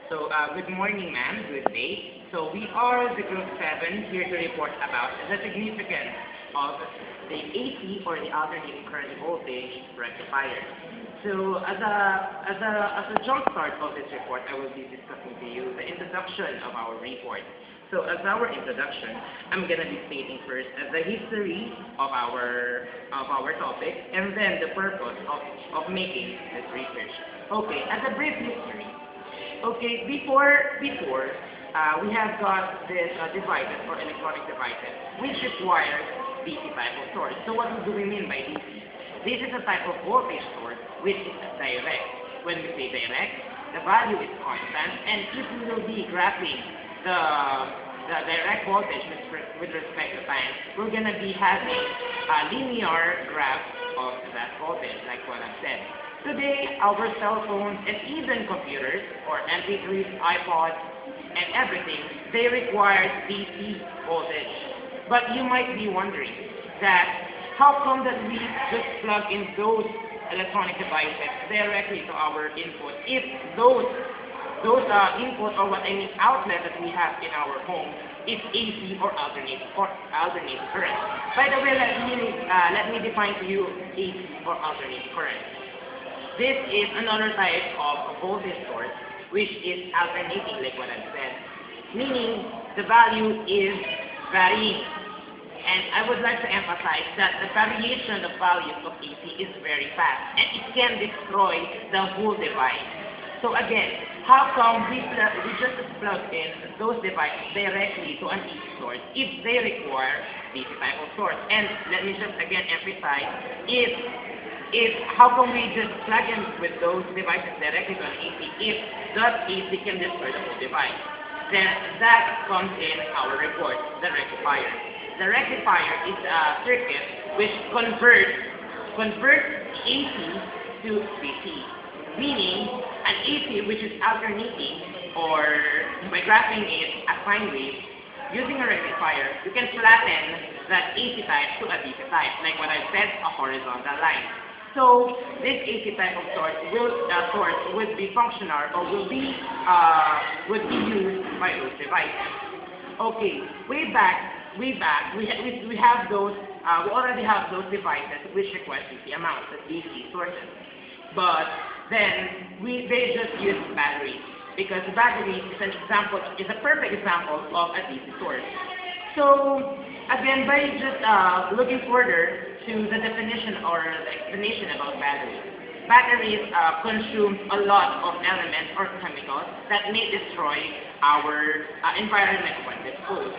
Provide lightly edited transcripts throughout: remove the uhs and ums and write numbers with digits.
Good morning, ma'am. Good day. So, we are the Group 7 here to report about the significance of the AC or the alternating current voltage rectifier. So, as a jump start of this report, I will be discussing to you the introduction of our report. So, as our introduction, I'm gonna be stating first the history of our topic, and then the purpose of making this research. Okay, as a brief history. Okay, before we have got this devices or electronic devices which require DC type of source. So what do we mean by DC? This is a type of voltage source which is direct. When we say direct, the value is constant, and if we will be graphing the direct voltage with respect to time, we're gonna be having a linear graph of that voltage, like what I've said. Today, our cell phones and even computers or MP3s, iPods, and everything, they require DC voltage. But you might be wondering that how come that we just plug in those electronic devices directly to our input if those input or outlet that we have in our home is AC or alternate current. By the way, let me define to you AC or alternate current. This is another type of voltage source which is alternating, like what I said, meaning the value is varying. And I would like to emphasize that the variation of values of AC is very fast, and it can destroy the whole device. So again, how come we just plug in those devices directly to an AC source if they require this type of source? And let me just again emphasize, if how come we just plug in with those devices directly to an AC if that AC can destroy the whole device? Then that comes in our report, the rectifier. The rectifier is a circuit which converts AC to DC, meaning an AC which is alternating, or by graphing it as sine wave, using a rectifier, you can flatten that AC type to a DC type, like what I said, a horizontal line. So this AC type of source would be functional or would be used by those devices. Okay, way back we have those we already have those devices which request DC amounts, the DC sources. But then they just use batteries, because battery is a perfect example of a DC source. So again, by just looking further to the definition or the explanation about batteries consume a lot of elements or chemicals that may destroy our environment when exposed.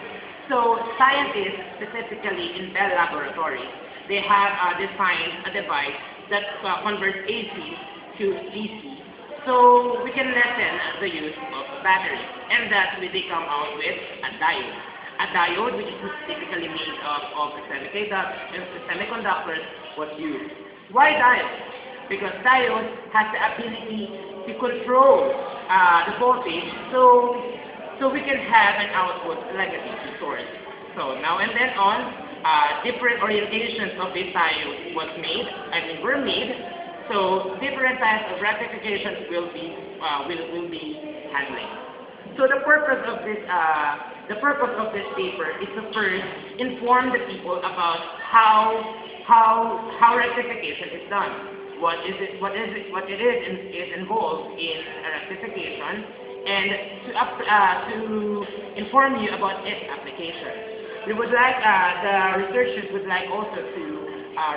So scientists, specifically in Bell Laboratories, they have designed a device that converts AC to DC. So we can lessen the use of batteries, and that's where they come out with a diode. A diode, which is typically made of semiconductors, was used. Why diode? Because diode has the ability to control the voltage, so we can have an output like a DC source. So now and then on, different orientations of this diode were made. So different types of rectifications will be handling. So the purpose of this paper is to first inform the people about how rectification is done. What it is involved in a rectification, and to inform you about its application. We would like the researchers would like also to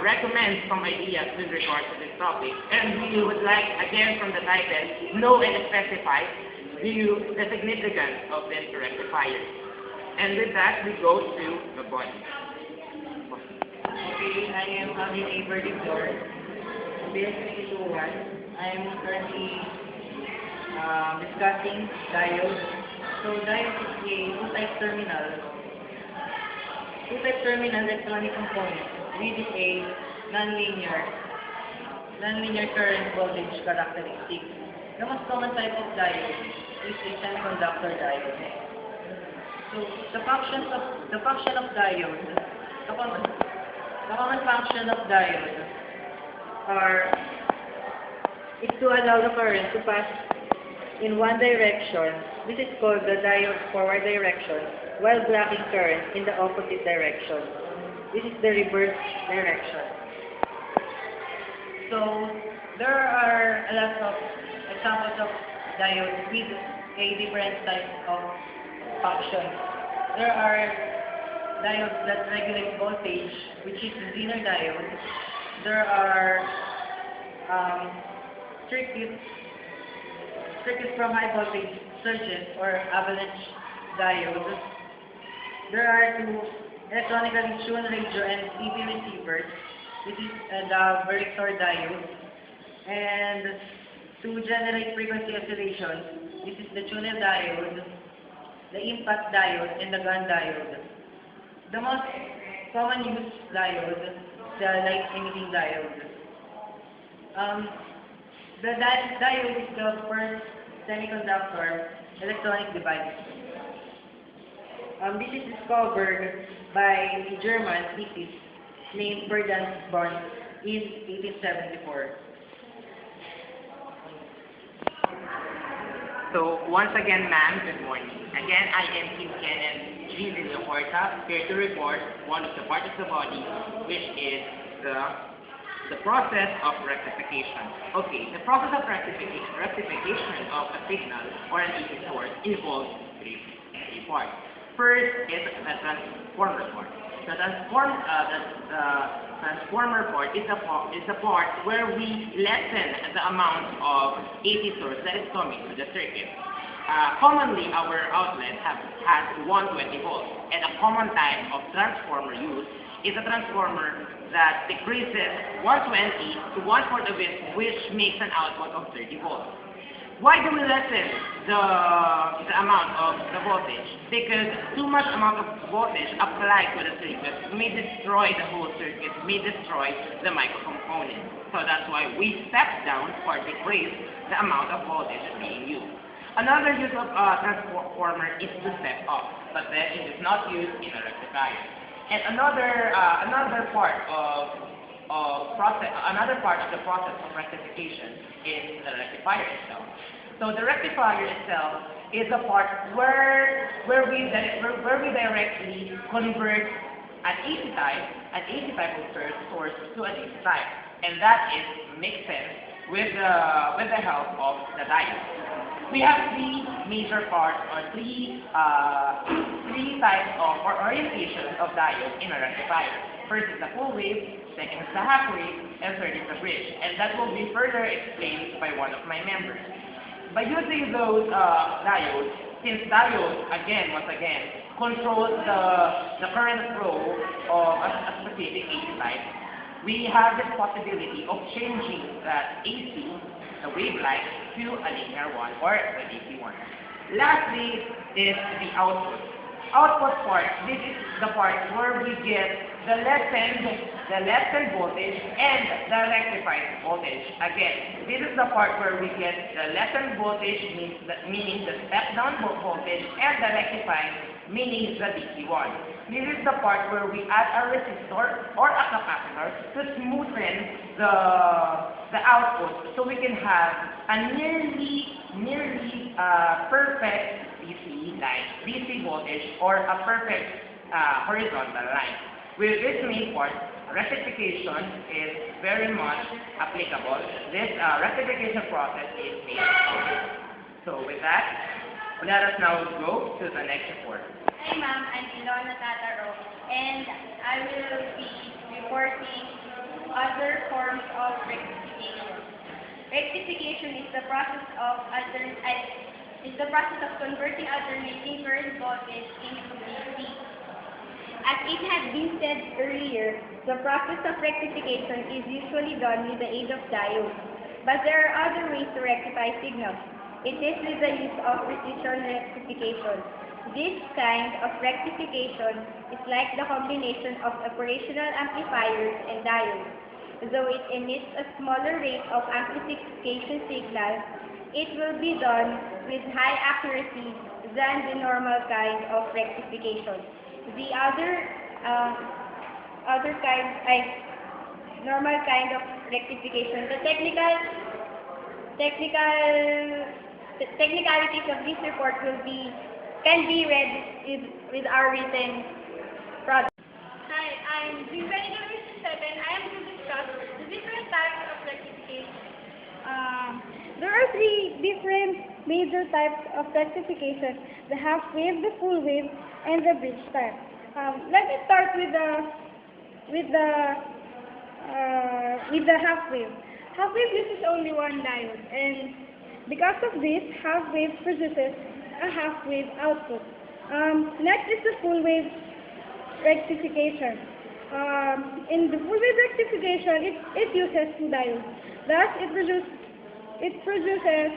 recommend some ideas with regard to this topic, and we would like, again from the title, know and specify the significance of this rectifier. And with that, we go to the body. Okay, I am having a verdict for basically II-1. I am currently discussing diode. So diode is a two-type terminal electronic component with a non-linear current voltage characteristic. The most common type of diode is a semiconductor diode. So the common function of diode is to allow the current to pass in one direction, this is called the diode's forward direction, while blocking current in the opposite direction. This is the reverse direction. So, there are a lot of examples of diodes with a different type of function. There are diodes that regulate voltage, which is the Zener diode. There are circuits from high voltage surges or avalanche diodes. There are two electronically tuned radio and TV receivers. This is the Rectifier diode. And to generate frequency oscillations, this is the tunnel diode, the impact diode, and the gun diode. The most common use diode, the light emitting diode. The diode is the first semiconductor electronic device. This is discovered by the German physicist named Ferdinand Born in 1874. So, once again, ma'am, good morning. Again, I am Kim Kenneth G. Villaporta, here to report one of the parts of the body, which is the process of rectification. Okay, the process of rectification of a signal or an AC source involves three parts. First is the transformer part. The transformer part is the part where we lessen the amount of AC source that is coming to the circuit. Commonly, our outlet has 120 volts, and a common type of transformer use is a transformer that decreases 120 to 1/4 of it, which makes an output of 30 volts. Why do we lessen the amount of the voltage? Because too much amount of voltage applied to the circuit may destroy the whole circuit, may destroy the microcomponent. So that's why we step down or decrease the amount of voltage being used. Another use of a transformer is to step up, but then it is not used in a rectifier. And another part of the process of rectification is the rectifier itself. So the rectifier itself is a part where we directly convert an AC type of source to an AC type, and that makes sense with the help of the diode. We have three major parts or three types of or orientations of diode in a rectifier. First is the full wave, second is the half wave, and third is the bridge. And that will be further explained by one of my members. By using those diodes, since diodes, once again, controls the current flow of a specific AC type, we have this possibility of changing that AC, the wavelength, to a linear one or the DC one. Lastly is the output. Output part, this is the part where we get the lessened voltage and the rectified voltage. Again, this is the part where we get the lessened voltage, meaning the step down voltage, and the rectified, meaning the DC one. This is the part where we add a resistor or a capacitor to smoothen the output, so we can have a nearly perfect DC voltage, or a perfect horizontal line. With this main part, rectification is very much applicable. This rectification process is made. So with that, let us now go to the next report. Hi ma'am, I'm Ilona Tataro, and I will be reporting other forms of rectification. Rectification is the process of converting alternating current voltage into DC. As it had been said earlier, the process of rectification is usually done with the aid of diodes, but there are other ways to rectify signals. It is with the use of precision rectification. This kind of rectification is like the combination of operational amplifiers and diodes. Though it emits a smaller rate of amplification signal, it will be done with high accuracy than the normal kind of rectification. The normal kind of rectification, the technical technicalities of this report can be read with our written product. Hi, I'm G7. I am to discuss the different types of rectification. There are three different major types of rectification: the half wave, the full wave, and the bridge type. Let me start with the half wave. Half wave uses only one diode, and because of this, half wave produces a half wave output. Next is the full wave rectification. In the full wave rectification, it uses two diodes. Thus, it produces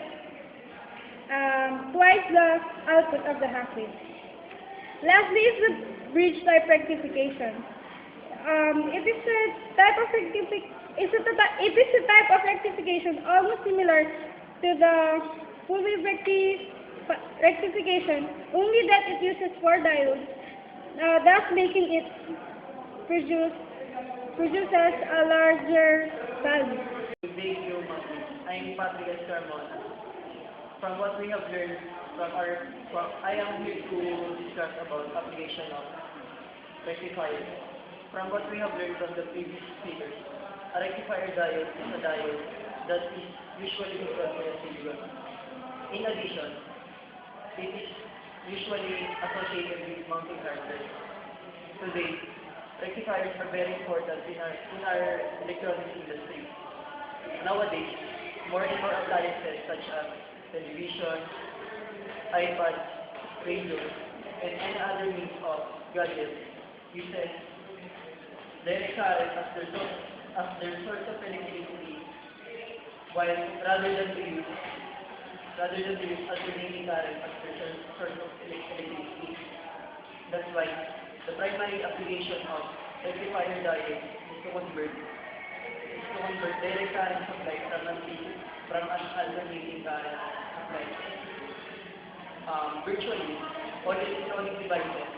twice the output of the half wave. Lastly is the bridge type rectification. It is a type of rectification almost similar to the full wave rectification, only that it uses four diodes, thus making it produces a larger value. Thank you, Ma'am. I'm Patrick Carmona. From what we have learned I am here to discuss about application of rectifiers. From what we have learned from the previous speakers, a rectifier diode is a diode that is usually controlled by a silicon. In addition, it is usually associated with mounting hardware. Today, rectifiers are very important in our electronics industry. Nowadays, more and more appliances such as television, iPads, radios, and any other means of gadgets uses direct current as their source of electricity, while rather than to use alternating current as their source of electricity. That's why the primary application of rectifier diode is to convert direct current supply from an alternating current supply. Virtually, all electronic devices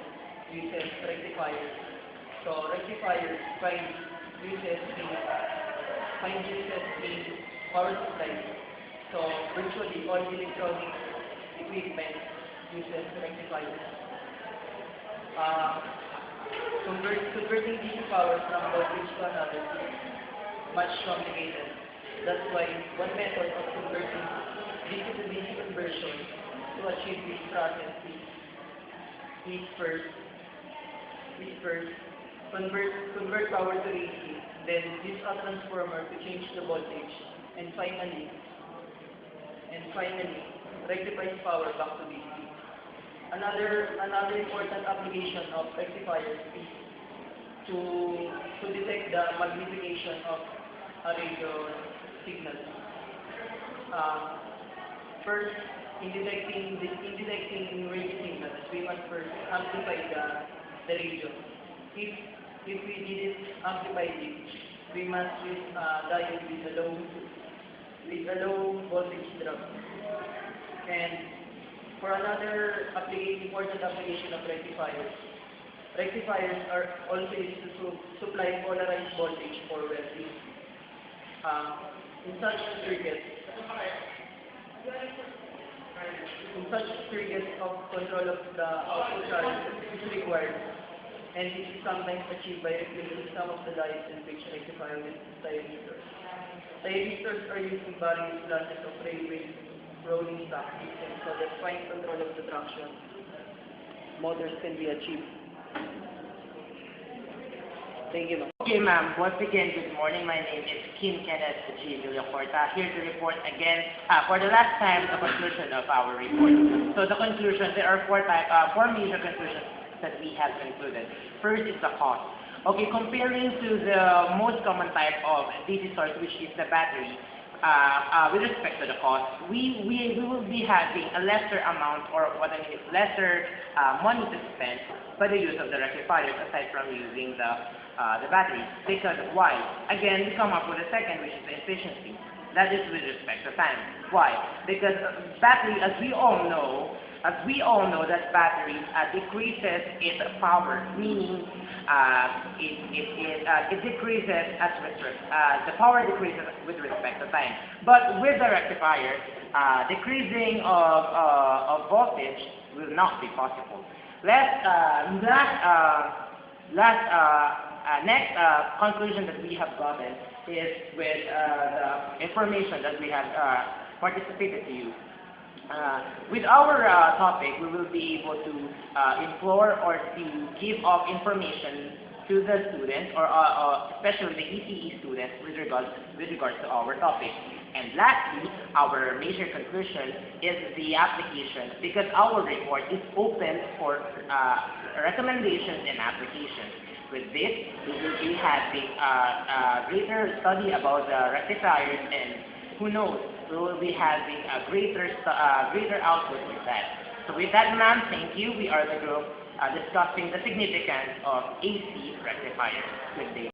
uses rectifiers. So rectifiers find uses in power supply. So virtually all electronic equipment uses rectifiers. Converting DC power from voltage to another is much complicated. That's why one method of converting DC to DC conversion to achieve this process is first convert power to AC, then use a transformer to change the voltage, and finally rectifies power back to DC. Another important application of rectifiers is to detect the magnification of a radio signal. First, in detecting radio signals, we must first amplify the radio. If we didn't amplify it, we must use a diode with a low voltage drop. And for another important application of rectifiers are also used to supply polarized voltage for welding. In such circuits of control of the output current is required, and this is sometimes achieved by replacing some of the diodes and bridge rectifier with thyristors. Thyristors are used in various classes of railway rolling stock systems so that fine control of the traction motors can be achieved. Thank you, ma'am. Okay, ma'am. Once again, good morning. My name is Kim Kenneth G. Villacorta, here to report again, for the last time, the conclusion of our report. So the conclusion, there are four major conclusions that we have concluded. First is the cost. Okay, comparing to the most common type of DC source, which is the battery, with respect to the cost, we will be having a lesser amount, or what I mean is lesser money to spend by the use of the rectifiers aside from using the battery. Because why? Again, we come up with a second, which is the efficiency. That is with respect to time. Why? Because battery, as we all know, as we all know that batteries decreases its power, meaning it decreases as the power decreases with respect to time. But with the rectifier, decreasing of voltage will not be possible. Next conclusion that we have gotten is with the information that we have participated to you. With our topic, we will be able to implore or to give off information to the students, or especially the ECE students, with regards to our topic. And lastly, our major conclusion is the application, because our report is open for recommendations and applications. With this, we will be having a greater study about the rectifiers, and who knows, we will be having a greater output with that. So with that, ma'am, thank you. We are the group discussing the significance of AC rectifiers. Good day.